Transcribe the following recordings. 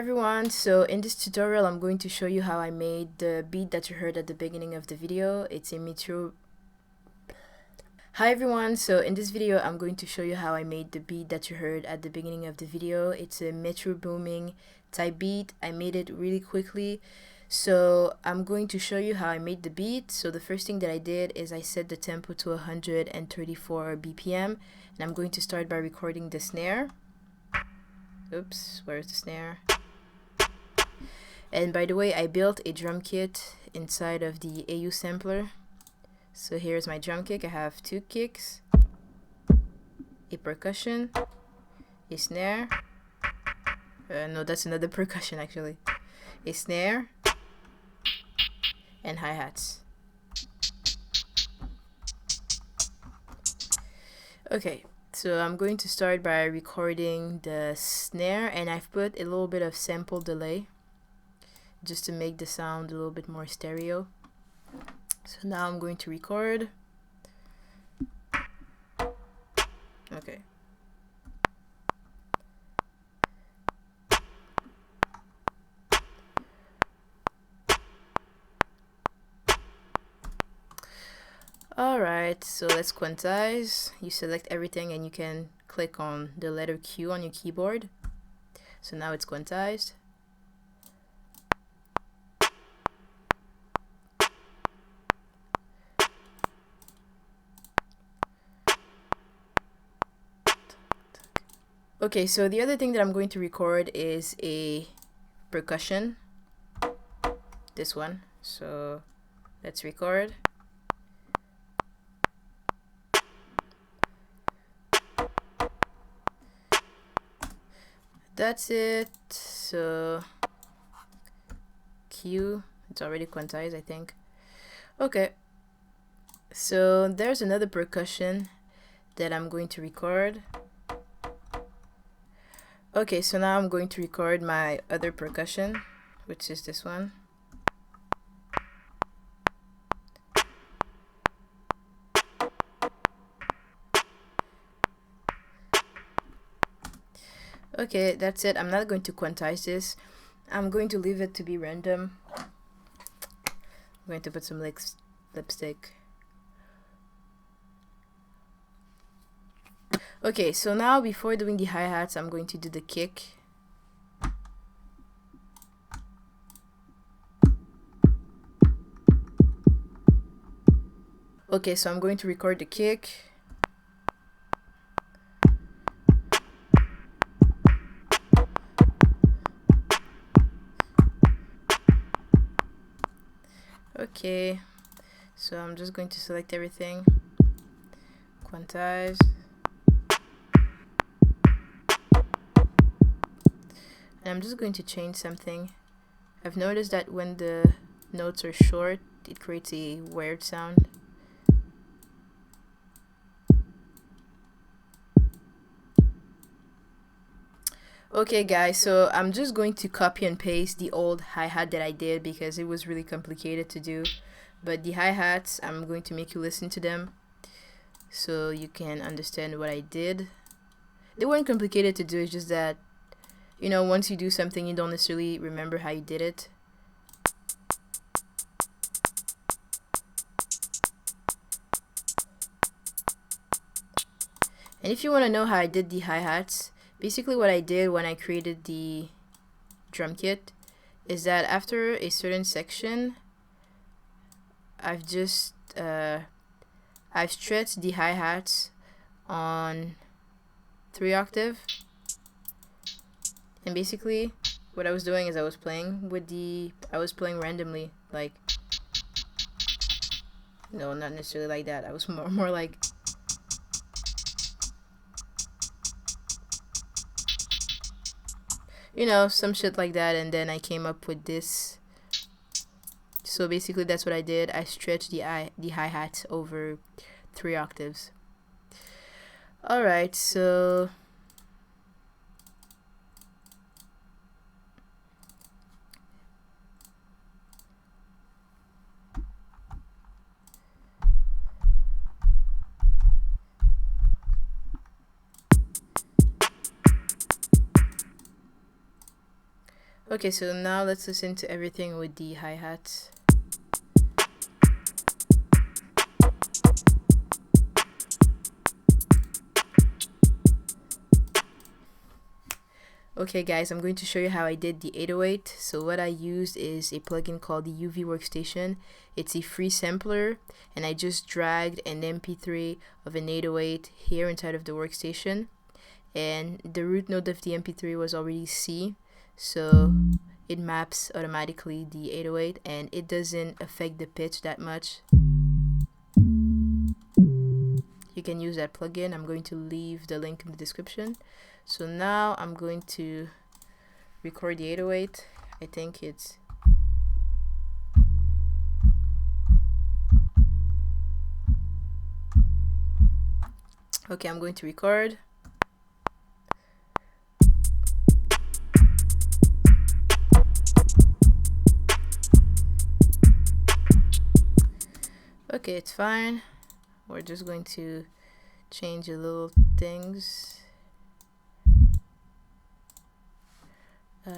everyone, so in this tutorial I'm going to show you how I made the beat that you heard at the beginning of the video. It's a metro. Hi everyone, so in this video I'm going to show you how I made the beat that you heard at the beginning of the video. It's a metro booming type beat. I made it really quickly, so I'm going to show you how I made the beat. So the first thing that I did is I set the tempo to 134 BPM, and I'm going to start by recording the snare. Oops, where's the snare? And by the way, I built a drum kit inside of the AU sampler. So here's my drum kick. I have 2 kicks, a percussion, a snare. No, that's another percussion actually. A snare and hi-hats. Okay, so I'm going to start by recording the snare, and I've put a little bit of sample delay just to make the sound a little bit more stereo. So now I'm going to record. Okay. Alright, so let's quantize. You select everything and you can click on the letter Q on your keyboard. So now it's quantized. Okay, so the other thing that I'm going to record is a percussion. This one. So let's record. That's it. So Q, it's already quantized, I think. Okay, so there's another percussion that I'm going to record. Okay, so now I'm going to record my other percussion, which is this one. Okay, that's it. I'm not going to quantize this. I'm going to leave it to be random. I'm going to put some lipstick. Okay, so now before doing the hi-hats, I'm going to do the kick. Okay, so I'm going to record the kick. Okay, so I'm just going to select everything, quantize, and I'm just going to change something. I've noticed that when the notes are short, it creates a weird sound. Okay guys, so I'm just going to copy and paste the old hi-hat that I did because it was really complicated to do. But the hi-hats, I'm going to make you listen to them so you can understand what I did. They weren't complicated to do, it's just that, you know, once you do something you don't necessarily remember how you did it. And if you want to know how I did the hi-hats, basically what I did when I created the drum kit is that after a certain section, I've just I've stretched the hi-hats on 3 octave, and basically what I was doing is I was playing randomly, like, no, not necessarily like that. I was more like, you know, some shit like that, and then I came up with this. So basically that's what I did. I stretched the hi-hat over 3 octaves. Alright, so Okay, so now let's listen to everything with the hi-hats. Okay guys, I'm going to show you how I did the 808. So what I used is a plugin called the UV Workstation. It's a free sampler, and I just dragged an MP3 of an 808 here inside of the workstation, and the root node of the MP3 was already C, so it maps automatically the 808 and it doesn't affect the pitch that much. You can use that plugin. I'm going to leave the link in the description. So now I'm going to record the 808. I think it's okay. I'm going to record. Okay, it's fine. We're just going to change a little things. I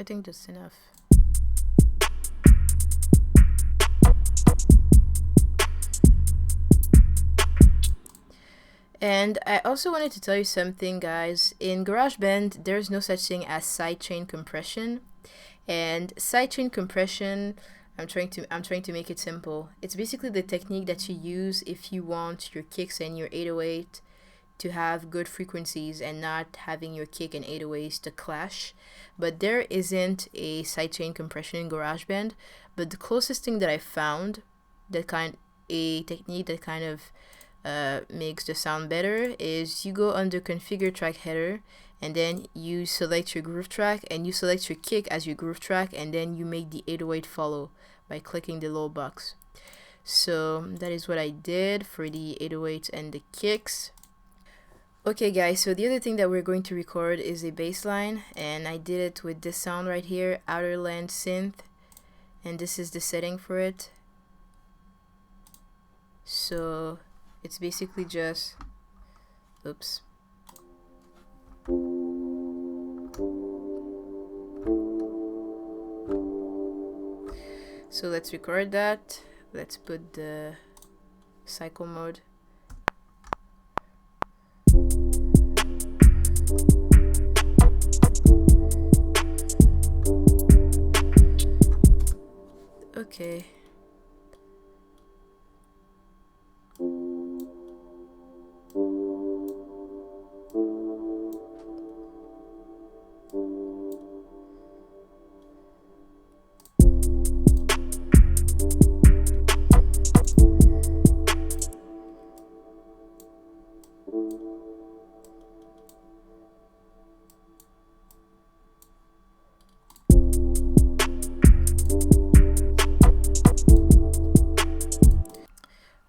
think that's enough. And I also wanted to tell you something, guys. In GarageBand, there's no such thing as sidechain compression. And sidechain compression, I'm trying to make it simple. It's basically the technique that you use if you want your kicks and your 808 to have good frequencies and not having your kick and 808s to clash. But there isn't a sidechain compression in GarageBand. But the closest thing that I found, a technique that kind of makes the sound better, is you go under configure track header, and then you select your groove track and you select your kick as your groove track, and then you make the 808 follow by clicking the little box. So that is what I did for the 808s and the kicks. Okay guys, so the other thing that we're going to record is a bass line, and I did it with this sound right here, Outerland Synth, and this is the setting for it. So it's basically just, oops. So let's record that. Let's put the cycle mode. Okay.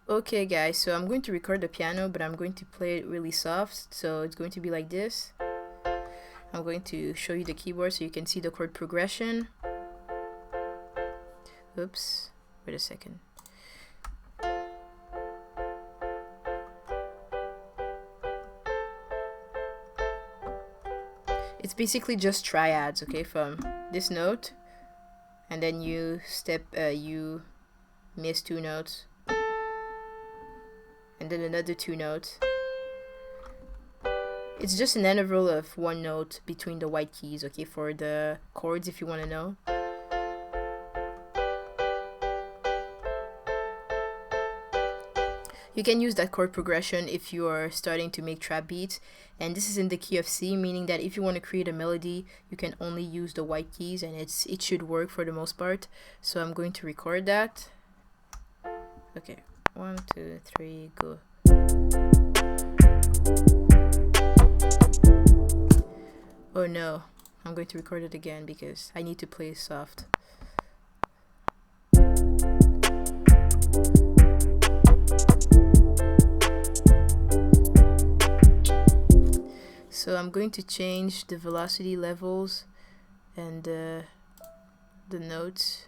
Okay guys, so I'm going to record the piano, but I'm going to play it really soft, so it's going to be like this. I'm going to show you the keyboard so you can see the chord progression. Oops, wait a second. It's basically just triads, okay, from this note, and then you you miss 2 notes, and then another 2 notes. It's just an interval of 1 note between the white keys, okay, for the chords if you want to know. You can use that chord progression if you are starting to make trap beats, and this is in the key of C, meaning that if you want to create a melody, you can only use the white keys, and it should work for the most part. So I'm going to record that. Okay, 1, 2, 3, go. Oh no, I'm going to record it again because I need to play soft. So I'm going to change the velocity levels and the notes.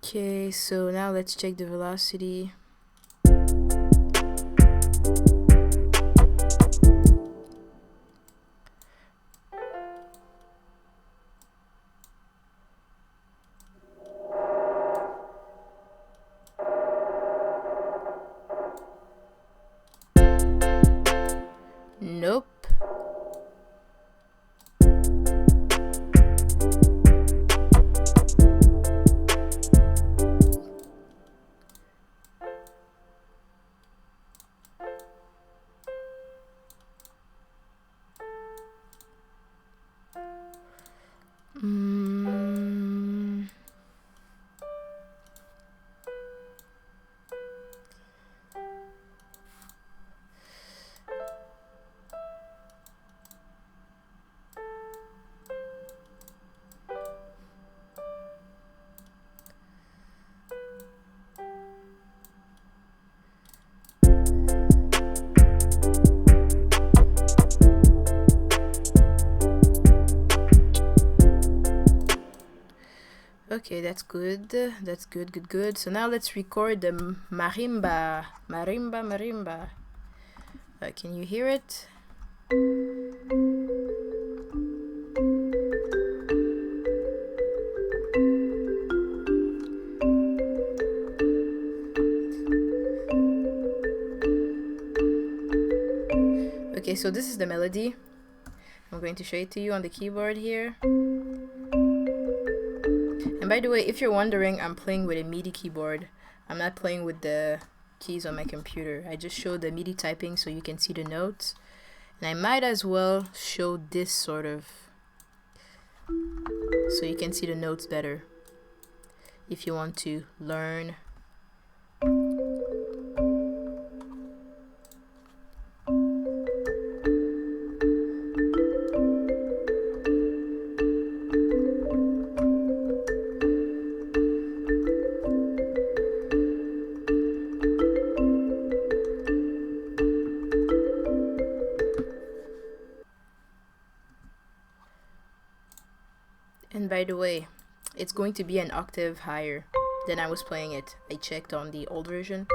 Okay, so now let's check the velocity. Nope. Okay, that's good. That's good, good, good. So now let's record the marimba. Marimba. Can you hear it? Okay, so this is the melody. I'm going to show it to you on the keyboard here. And by the way, if you're wondering, I'm playing with a MIDI keyboard. I'm not playing with the keys on my computer. I just show the MIDI typing so you can see the notes. And I might as well show this sort of, so you can see the notes better if you want to learn. And by the way, it's going to be an octave higher than I was playing it. I checked on the old version.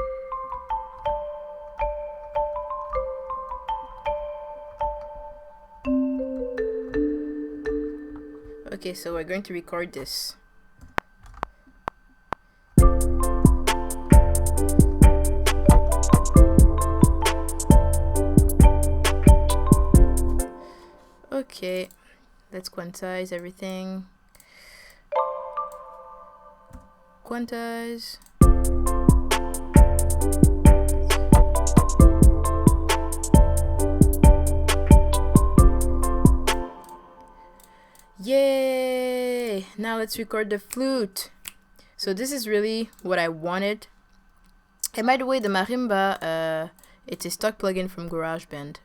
Okay, so we're going to record this. Okay, let's quantize everything. Quantize. Yay! Now let's record the flute. So this is really what I wanted. And by the way, the marimba, it's a stock plugin from GarageBand.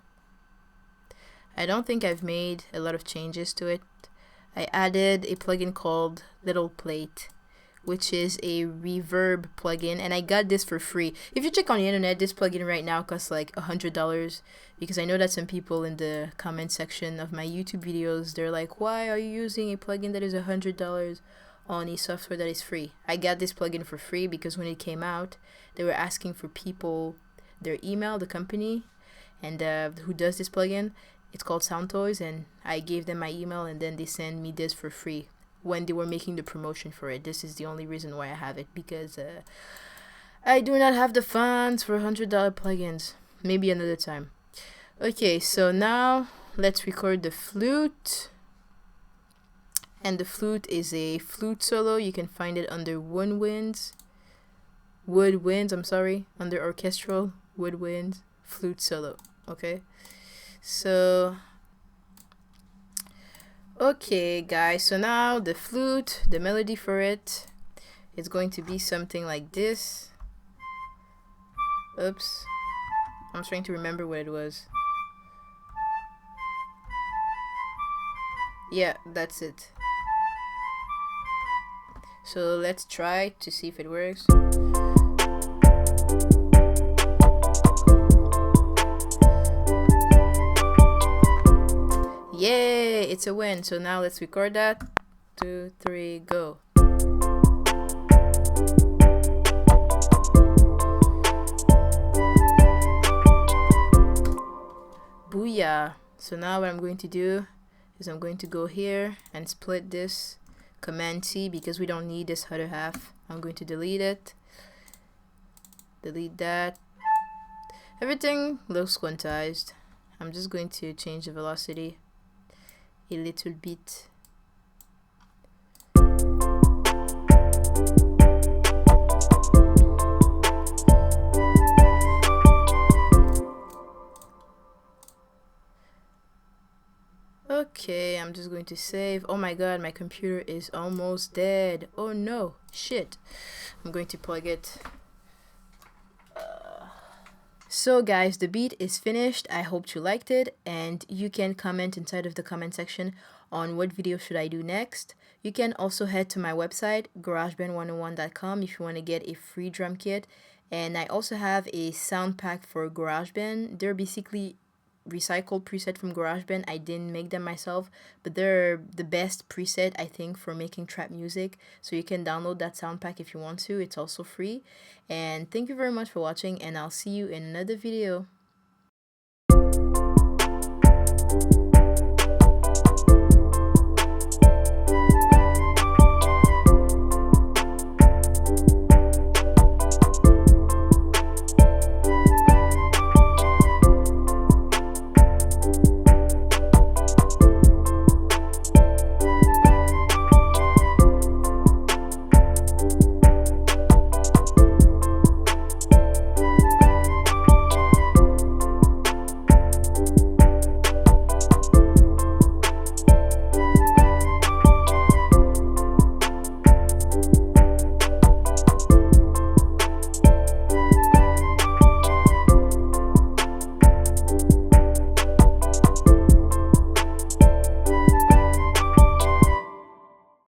I don't think I've made a lot of changes to it. I added a plugin called Little Plate, which is a reverb plugin, and I got this for free. If you check on the internet, this plugin right now costs like $100, because I know that some people in the comment section of my YouTube videos, they're like, why are you using a plugin that is $100 on a software that is free? I got this plugin for free because when it came out, they were asking for people their email, the company, and who does this plugin. It's called Sound Toys, and I gave them my email, and then they sent me this for free when they were making the promotion for it. This is the only reason why I have it, because I do not have the funds for $100 plugins. Maybe another time. Okay, so now let's record the flute. And the flute is a flute solo. You can find it under woodwinds, under orchestral woodwinds flute solo. Okay, so okay guys, so now the flute, the melody for it is going to be something like this. Oops, I'm trying to remember what it was. Yeah, that's it. So let's try to see if it works. Yay, it's a win. So now let's record that. 2, 3, go. Booyah! So now what I'm going to do is I'm going to go here and split this, Command C, because we don't need this other half. I'm going to delete it, delete that. Everything looks quantized. I'm just going to change the velocity a little bit. Okay, I'm just going to save. Oh my god, my computer is almost dead. Oh no, shit. I'm going to plug it. So guys, the beat is finished. I hope you liked it, and you can comment inside of the comment section on what video should I do next. You can also head to my website, GarageBand101.com, if you want to get a free drum kit. And I also have a sound pack for GarageBand. They're basically recycled preset from GarageBand. I didn't make them myself, but they're the best preset, I think, for making trap music. So you can download that sound pack if you want to. It's also free. And thank you very much for watching, and I'll see you in another video.